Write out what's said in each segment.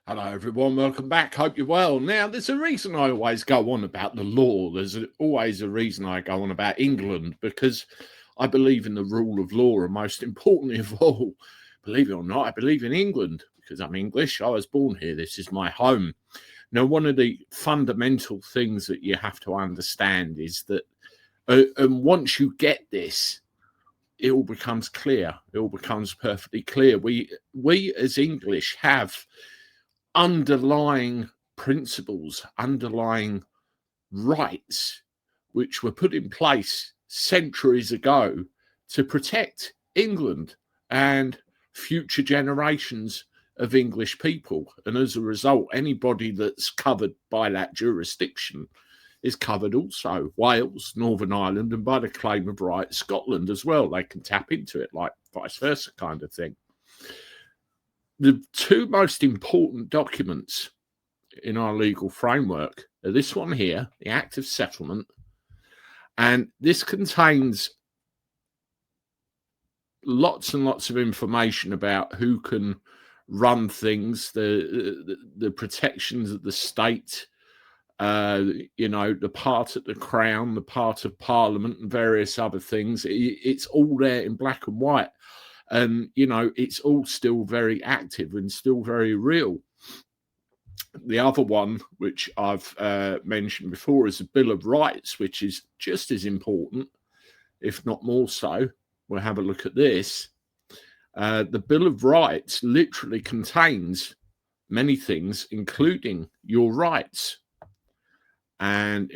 Hello, everyone. Welcome back. Hope you're well. Now, there's a reason I always go on about the law. Always a reason I go on about England, because I believe in the rule of law. And most importantly of all, believe it or not, I believe in England because I'm English. I was born here. This is my home. Now, one of the fundamental things that you have to understand is that and once you get this, it all becomes clear. It all becomes perfectly clear. We as English have underlying principles, underlying rights, which were put in place centuries ago to protect England and future generations of English people. And as a result, anybody that's covered by that jurisdiction is covered also. Wales, Northern Ireland, and by the claim of right, Scotland as well. They can tap into it, like vice versa kind of thing. The two most important documents in our legal framework are this one here, the Act of Settlement, and this contains lots and lots of information about who can run things, the protections of the state, the part of the Crown, the part of Parliament, and various other things. It's all there in black and white. And, it's all still very active and still very real. The other one, which I've mentioned before, is the Bill of Rights, which is just as important, if not more so. We'll have a look at this. The Bill of Rights literally contains many things, including your rights. And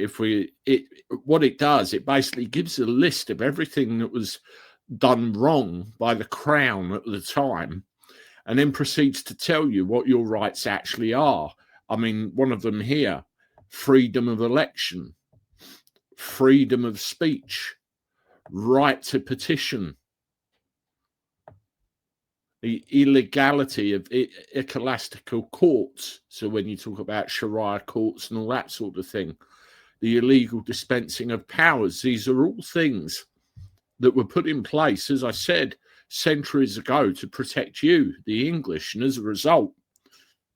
what it does, it basically gives a list of everything that was done wrong by the Crown at the time, and then proceeds to tell you what your rights actually are. I mean, one of them here: freedom of election, freedom of speech, right to petition, the illegality of ecclesiastical courts. So when you talk about Sharia courts and all that sort of thing, the illegal dispensing of powers, these are all things that were put in place, as I said, centuries ago to protect you, the English, and as a result,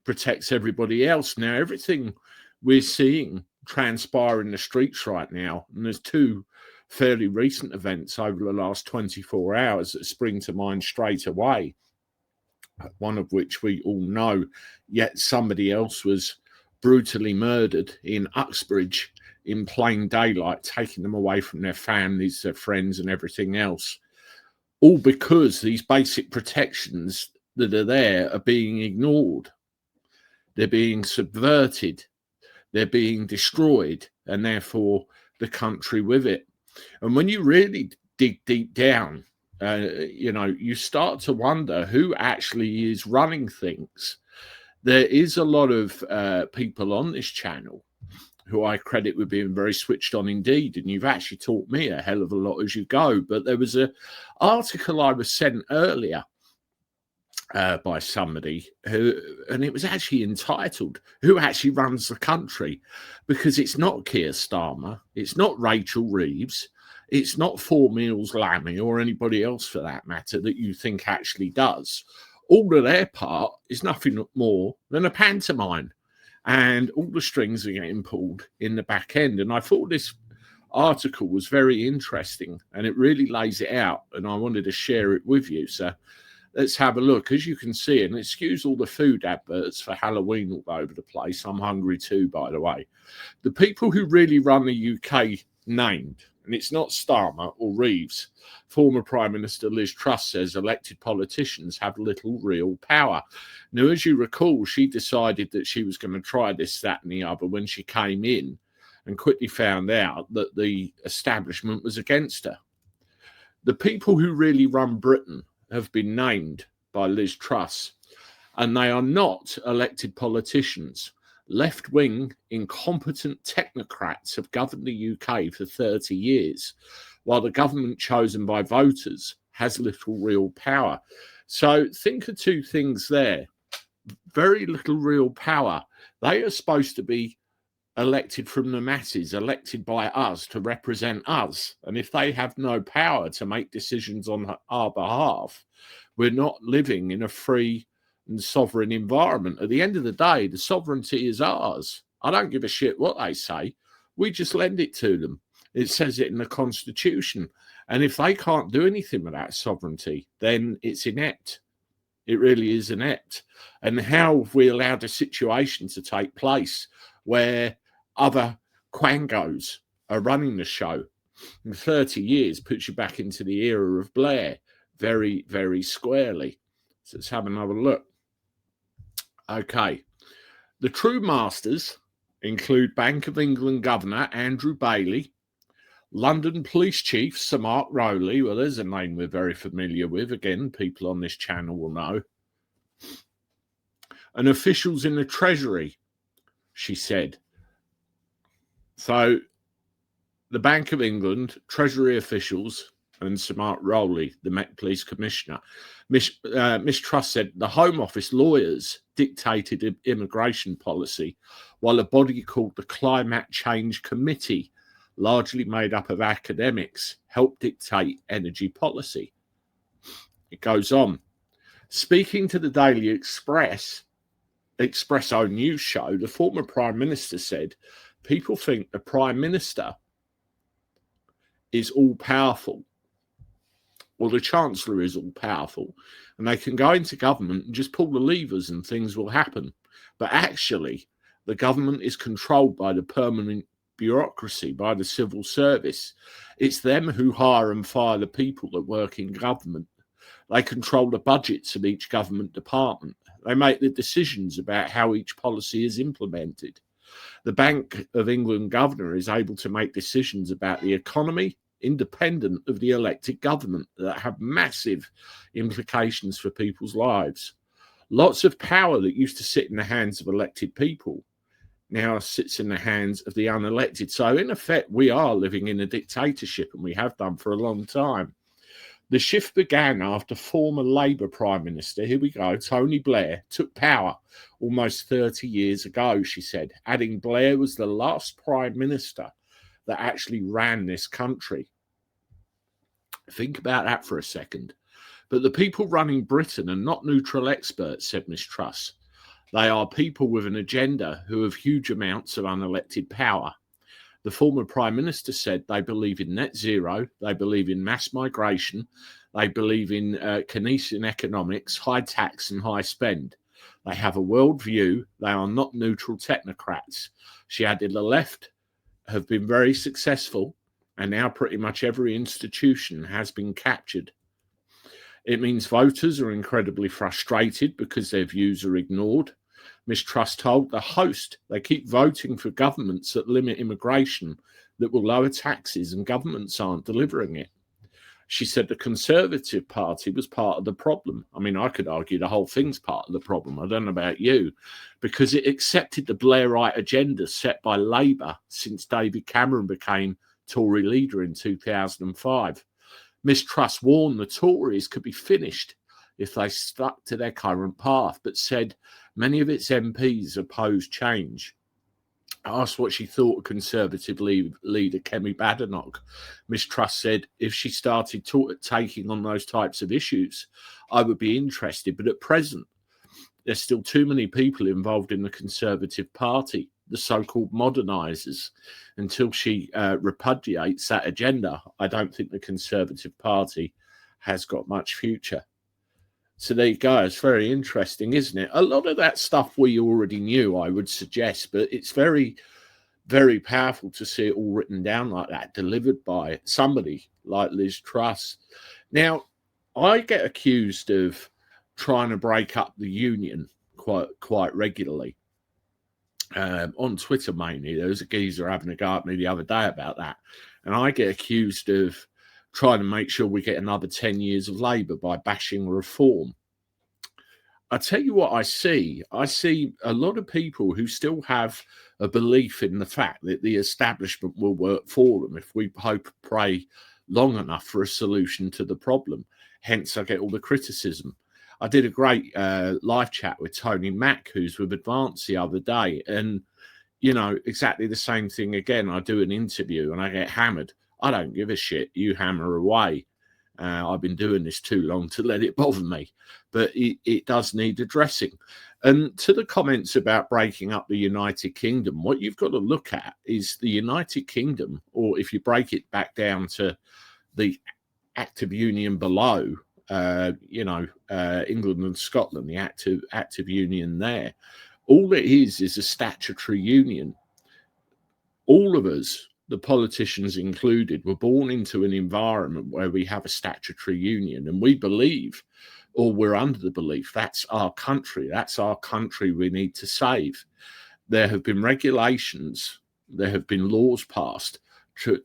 protects everybody else. Now, everything we're seeing transpire in the streets right now, and there's two fairly recent events over the last 24 hours that spring to mind straight away, one of which we all know, yet somebody else was brutally murdered in Uxbridge in plain daylight, taking them away from their families, their friends, and everything else. All because these basic protections that are there are being ignored. They're being subverted. They're being destroyed, and therefore the country with it. And when you really dig deep down, you start to wonder who actually is running things. There is a lot of people on this channel who I credit with being very switched on indeed, and you've actually taught me a hell of a lot as you go. But there was an article I was sent earlier by somebody and it was actually entitled "Who Actually Runs the Country?" Because it's not Keir Starmer, it's not Rachel Reeves, it's not Four Meals Lammy or anybody else for that matter that you think actually does. All of their part is nothing more than a pantomime, and all the strings are getting pulled in the back end. And I thought this article was very interesting, and it really lays it out, and I wanted to share it with you. So let's have a look. As you can see, and excuse all the food adverts for Halloween all over the place. I'm hungry too, by the way. The people who really run the UK named, and it's not Starmer or Reeves. Former Prime Minister Liz Truss says elected politicians have little real power. Now, as you recall, she decided that she was going to try this, that, and the other when she came in, and quickly found out that the establishment was against her. The people who really run Britain have been named by Liz Truss, and they are not elected politicians. Left-wing, incompetent technocrats have governed the UK for 30 years, while the government chosen by voters has little real power. So think of two things there. Very little real power. They are supposed to be elected from the masses, elected by us to represent us. And if they have no power to make decisions on our behalf, we're not living in a free and sovereign environment. At the end of the day, the sovereignty is ours. I don't give a shit what they say. We just lend it to them. It says it in the Constitution. And if they can't do anything with that sovereignty, then it's inept. It really is inept. And how have we allowed a situation to take place where other quangos are running the show? And 30 years puts you back into the era of Blair very, very squarely. So let's have another look. Okay. The true masters include Bank of England Governor Andrew Bailey, London Police Chief Sir Mark Rowley. Well, there's a name we're very familiar with. Again, people on this channel will know. And officials in the Treasury, she said. So the Bank of England, Treasury officials, and Sir Mark Rowley, the Met Police Commissioner. Miss Truss said the Home Office lawyers dictated immigration policy, while a body called the Climate Change Committee, largely made up of academics, helped dictate energy policy. It goes on. Speaking to the Daily Expresso news show, the former Prime Minister said, people think the Prime Minister is all-powerful. Well, the Chancellor is all-powerful, and they can go into government and just pull the levers and things will happen. But actually, the government is controlled by the permanent bureaucracy, by the civil service. It's them who hire and fire the people that work in government. They control the budgets of each government department. They make the decisions about how each policy is implemented. The Bank of England governor is able to make decisions about the economy independent of the elected government that have massive implications for people's lives. Lots of power that used to sit in the hands of elected people now sits in the hands of the unelected. So in effect, we are living in a dictatorship, and we have done for a long time. The shift began after former Labour Prime Minister, here we go, Tony Blair, took power almost 30 years ago, she said, adding Blair was the last Prime Minister that actually ran this country. Think about that for a second. But the people running Britain are not neutral experts, said Miss Truss. They are people with an agenda who have huge amounts of unelected power. The former Prime Minister said they believe in net zero, they believe in mass migration, they believe in Keynesian economics, high tax and high spend. They have a world view, they are not neutral technocrats. She added the left have been very successful, and now pretty much every institution has been captured. It means voters are incredibly frustrated because their views are ignored. Miss Truss told the host they keep voting for governments that limit immigration, that will lower taxes, and governments aren't delivering it. She said the Conservative Party was part of the problem. I mean, I could argue the whole thing's part of the problem. I don't know about you, because it accepted the Blairite agenda set by Labour since David Cameron became Tory leader in 2005. Miss Truss warned the Tories could be finished if they stuck to their current path, but said many of its MPs opposed change. Asked what she thought of Conservative leader Kemi Badenoch, Miss Truss said, if she started taking on those types of issues, I would be interested. But at present, there's still too many people involved in the Conservative Party, the so-called modernisers. Until she repudiates that agenda, I don't think the Conservative Party has got much future. So there you go. It's very interesting, isn't it? A lot of that stuff we already knew, I would suggest, but it's very, very powerful to see it all written down like that, delivered by somebody like Liz Truss. Now, I get accused of trying to break up the union quite regularly. On Twitter mainly, there was a geezer having a go at me the other day about that, and I get accused of trying to make sure we get another 10 years of Labour by bashing reform. I tell you what I see a lot of people who still have a belief in the fact that the establishment will work for them if we hope and pray long enough for a solution to the problem. Hence, I get all the criticism. I did a great live chat with Tony Mack, who's with Advance the other day. And, you know, exactly the same thing again. I do an interview and I get hammered. I don't give a shit. You hammer away. I've been doing this too long to let it bother me, but it does need addressing. And to the comments about breaking up the United Kingdom, what you've got to look at is the United Kingdom, or if you break it back down to the active union below, England and Scotland, the active union there. All it is a statutory union. All of us, the politicians included, were born into an environment where we have a statutory union, and we believe, or we're under the belief, that's our country. That's our country we need to save. There have been regulations, there have been laws passed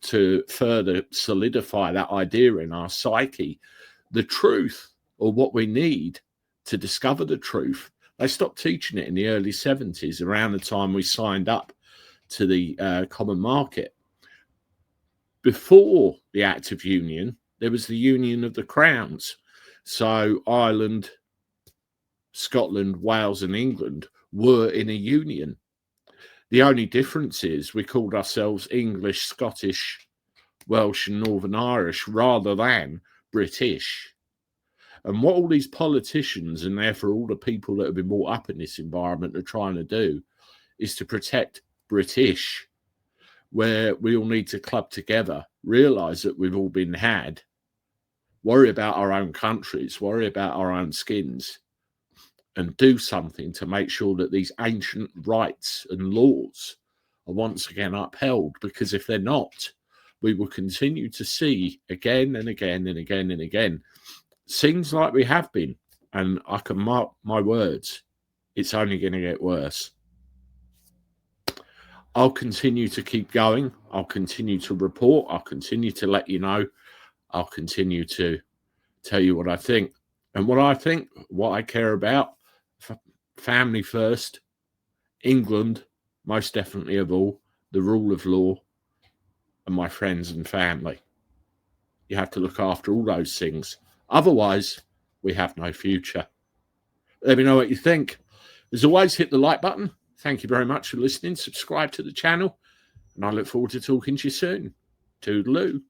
to further solidify that idea in our psyche. The truth, or what we need to discover the truth, they stopped teaching it in the early 70s, around the time we signed up to the common market. Before the Act of Union, there was the Union of the Crowns. So Ireland, Scotland, Wales and England were in a union. The only difference is we called ourselves English, Scottish, Welsh and Northern Irish rather than British. And what all these politicians, and therefore all the people that have been brought up in this environment, are trying to do is to protect British, where we all need to club together, realise that we've all been had, worry about our own countries, worry about our own skins, and do something to make sure that these ancient rights and laws are once again upheld. Because if they're not, we will continue to see again and again and again and again things like we have been. And I can mark my words, it's only going to get worse. I'll continue to keep going. I'll continue to report. I'll continue to let you know. I'll continue to tell you what I think. And what I think, what I care about, family first, England, most definitely of all, the rule of law, and my friends and family. You have to look after all those things. Otherwise, we have no future. Let me know what you think. As always, hit the like button. Thank you very much for listening. Subscribe to the channel, and I look forward to talking to you soon. Toodaloo.